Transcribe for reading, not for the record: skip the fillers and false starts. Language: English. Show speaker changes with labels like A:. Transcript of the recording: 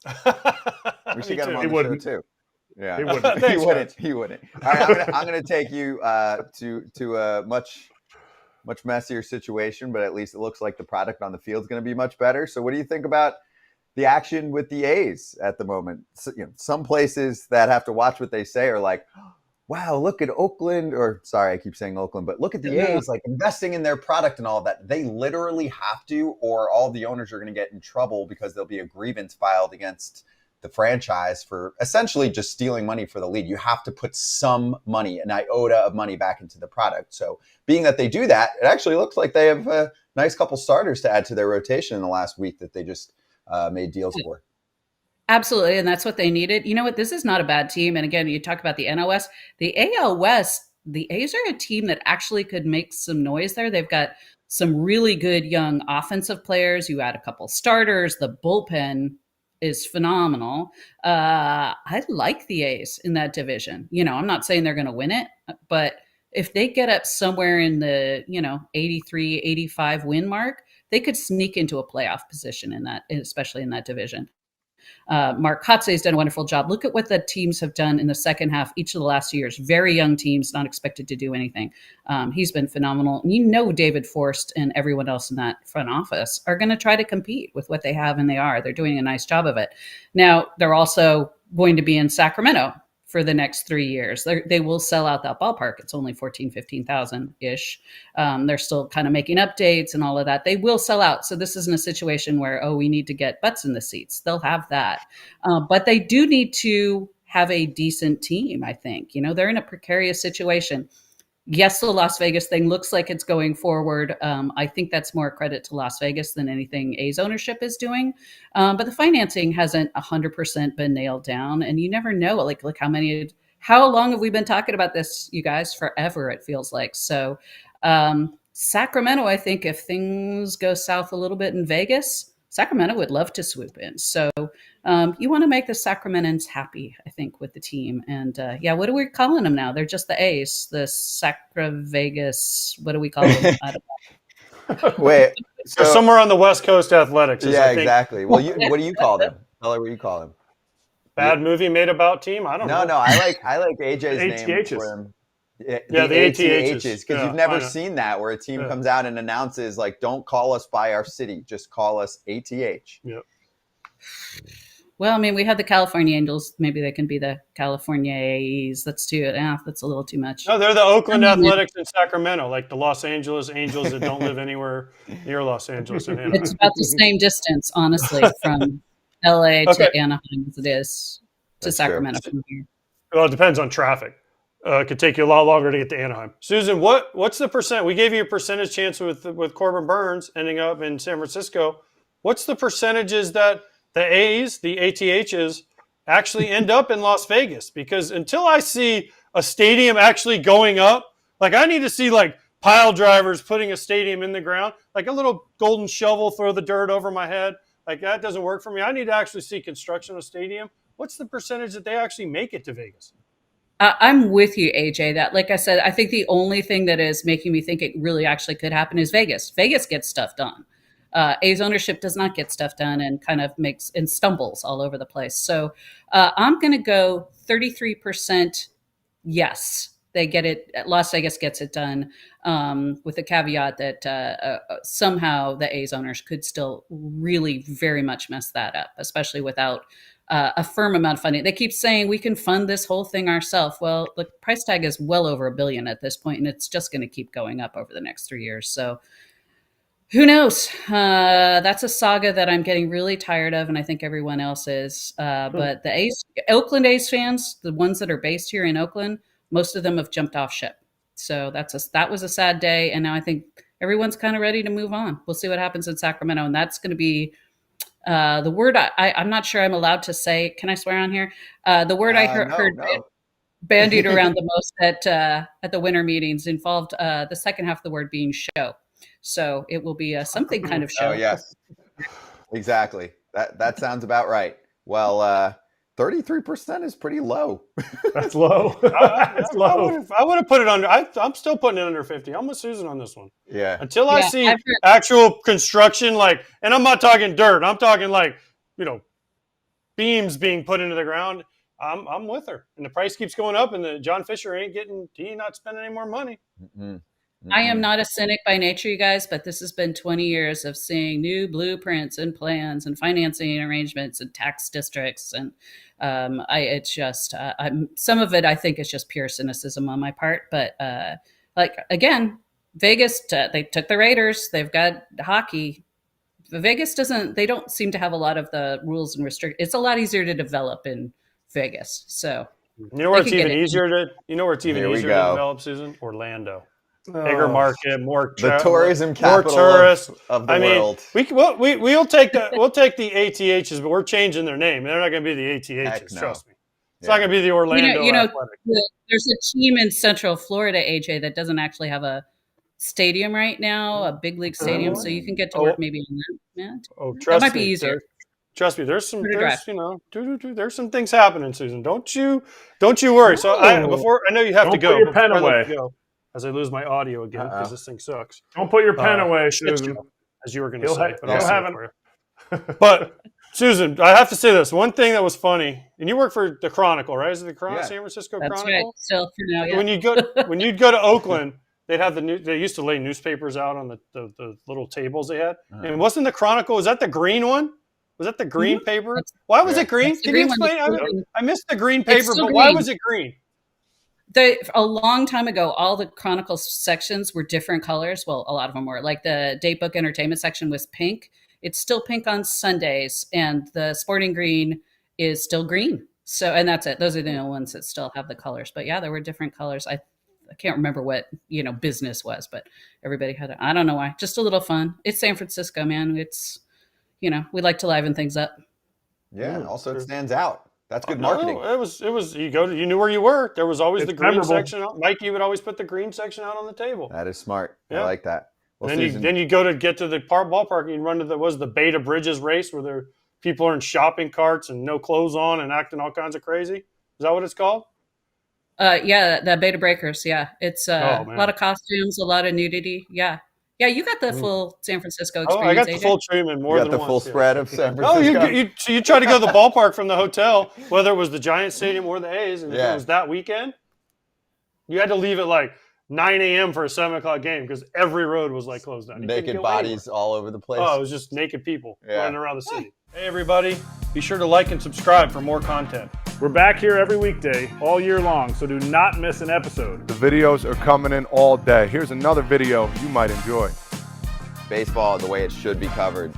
A: We should
B: Me
A: get him
B: too.
A: on
C: He
A: the show
C: wouldn't.
A: too. Yeah,
C: He wouldn't.
A: he
B: Thanks,
A: wouldn't.
B: guys.
A: He wouldn't. All right, I'm gonna take you to a much messier situation, but at least it looks like the product on the field is going to be much better. So, what do you think about the action with the A's at the moment? So, some places that have to watch what they say are like, wow, look at Oakland, or sorry, I keep saying Oakland, but look at the
B: No.
A: A's, like investing in their product and all of that. They literally have to, or all the owners are going to get in trouble because there'll be a grievance filed against the franchise for essentially just stealing money for the league. You have to put some money, an iota of money back into the product. So being that they do that, it actually looks like they have a nice couple starters to add to their rotation in the last week that they just made deals for.
D: Absolutely, and that's what they needed. You know what? This is not a bad team. And again, you talk about the NOS, the AL West. The A's are a team that actually could make some noise there. They've got some really good young offensive players. You add a couple starters. The bullpen is phenomenal. I like the A's in that division. I'm not saying they're going to win it, but if they get up somewhere in the 83, 85 win mark, they could sneak into a playoff position in that, especially in that division. Mark Kotze has done a wonderful job. Look at what the teams have done in the second half each of the last 2 years. Very young teams, not expected to do anything. He's been phenomenal. And David Forst and everyone else in that front office are going to try to compete with what they have, and they are. They're doing a nice job of it. Now, they're also going to be in Sacramento for the next 3 years. They will sell out that ballpark. It's only 14, 15,000-ish. They're still kind of making updates and all of that. They will sell out. So this isn't a situation where, we need to get butts in the seats. They'll have that. But they do need to have a decent team, I think. They're in a precarious situation. Yes, the Las Vegas thing looks like it's going forward. I think that's more credit to Las Vegas than anything A's ownership is doing. But the financing hasn't 100% been nailed down. And you never know, like how long have we been talking about this, you guys? Forever, it feels like. So Sacramento, I think if things go south a little bit in Vegas, Sacramento would love to swoop in. So you want to make the Sacramentans happy, I think, with the team. And what are we calling them now? They're just the A's, the Sacra Vegas. What do we call them? I don't know.
A: Wait,
B: So somewhere on the West Coast Athletics.
A: Yeah,
B: I think.
A: exactly. Well, what do you call them? Tell her what you call them.
B: Bad movie made about team? I don't know.
A: No, I like AJ's name
C: ATHs.
A: for him.
B: Yeah, the ATHs.
A: Because
B: Yeah,
A: you've never
B: I know.
A: seen that where a team comes out and announces like, "Don't call us by our city, just call us ATH."
B: Yep.
D: Well, I mean, we have the California Angels. Maybe they can be the California A's. That's that's a little too much.
B: No, they're the Oakland Athletics in Sacramento, like the Los Angeles Angels that don't live anywhere near Los Angeles.
D: It's about the same distance, honestly, from LA to Anaheim as it is to
A: That's
D: Sacramento from here.
B: Well, it depends on traffic. It could take you a lot longer to get to Anaheim. Susan, what's the percent? We gave you a percentage chance with Corbin Burns ending up in San Francisco. What's the percentages that the A's, the ATHs, actually end up in Las Vegas? Because until I see a stadium actually going up, like I need to see like pile drivers putting a stadium in the ground, like a little golden shovel, throw the dirt over my head. Like that doesn't work for me. I need to actually see construction of a stadium. What's the percentage that they actually make it to Vegas?
D: I'm with you, AJ. That, like I said, I think the only thing that is making me think it really actually could happen is Vegas. Vegas gets stuff done. A's ownership does not get stuff done and kind of makes and stumbles all over the place. So I'm going to go 33%. Yes, they get it. Las Vegas gets it done, with the caveat that somehow the A's owners could still really very much mess that up, especially without a firm amount of funding. They keep saying we can fund this whole thing ourselves. Well, the price tag is well over $1 billion at this point, and it's just going to keep going up over the next 3 years. So who knows? That's a saga that I'm getting really tired of, and I think everyone else is. But the Oakland A's fans, the ones that are based here in Oakland, most of them have jumped off ship. So that was a sad day, and now I think everyone's kind of ready to move on. We'll see what happens in Sacramento, and that's going to be the word I'm not sure I'm allowed to say. Can I swear on here? The word I heard bandied around the most at the winter meetings involved the second half of the word being show. So it will be something kind of show.
A: Oh, yes, exactly. That sounds about right. Well, 33% is pretty low.
C: That's low. That's low.
B: I would have put it under. I'm still putting it under 50. I'm with Susan on this one.
A: Yeah.
B: Until I see actual construction, and I'm not talking dirt. I'm talking beams being put into the ground, I'm with her. And the price keeps going up, and the John Fisher he not spending any more money.
D: I am not a cynic by nature, you guys, but this has been 20 years of seeing new blueprints and plans and financing arrangements and tax districts. And it's just, some of it I think is just pure cynicism on my part. But again, Vegas, they took the Raiders. They've got hockey. Vegas they don't seem to have a lot of the rules and restrictions. It's a lot easier to develop in Vegas. So
B: you know where it's even easier to develop, Susan? Orlando. Bigger market, more
A: the tourism capital
B: more tourists
A: of the world.
B: We'll take the ATHs, but we're changing their name. They're not going to be the ATHs.
A: No.
B: Trust me. It's not going to be the Orlando. Athletic.
D: There's a team in Central Florida, AJ, that doesn't actually have a stadium right now, a big league stadium, so you can get to work maybe on that.
B: Oh, trust
D: that might
B: me,
D: be easier.
B: Trust me, there's some some things happening, Susan. Don't you worry. So I know you have to go.
C: Don't put your pen away.
B: As I lose my audio again because this thing sucks.
C: Don't put your pen away, Susan.
B: As you were going to say, but I'll say it for you. But Susan, I have to say this one thing that was funny, and you work for the Chronicle, right? Is it the San Francisco
D: That's
B: Chronicle?
D: Right. Still for now, yeah.
B: When you'd go to Oakland, they'd have they used to lay newspapers out on the little tables they had, and wasn't the Chronicle? Was that the green one? Was that the green paper? Why was it green? Can you explain? I missed the green paper, but why was it green?
D: A long time ago, all the Chronicle sections were different colors. Well, a lot of them were. Like the Date Book Entertainment section was pink. It's still pink on Sundays, and the Sporting Green is still green. So, and that's it. Those are the only ones that still have the colors. But yeah, there were different colors. I can't remember what business was, but everybody had I don't know why. Just a little fun. It's San Francisco, man. It's we like to liven things up.
A: Yeah. Also, it stands out. That's good marketing.
B: No, it was. You knew where you were. There was always the green section out. Mikey would always put the green section out on the table.
A: That is smart. Yeah. I like that. Well,
B: then you get to the ballpark and you run to the Beta Bridges race where there people are in shopping carts and no clothes on and acting all kinds of crazy. Is that what it's called?
D: Yeah, the Beta Breakers. Yeah, it's a lot of costumes, a lot of nudity. Yeah. Yeah, you got the full San Francisco experience.
B: I got the
D: AJ.
B: full treatment more than once.
A: You got the full spread of San Francisco.
B: So you tried to go to the ballpark from the hotel, whether it was the Giants Stadium or the A's, and if it was that weekend, you had to leave at like 9 a.m. for a 7 o'clock game because every road was like closed down.
A: Naked bodies all over the place.
B: Oh, it was just naked people running around the city. Hey, everybody. Be sure to like and subscribe for more content.
C: We're back here every weekday, all year long, so do not miss an episode.
E: The videos are coming in all day. Here's another video you might enjoy.
A: Baseball the way it should be covered.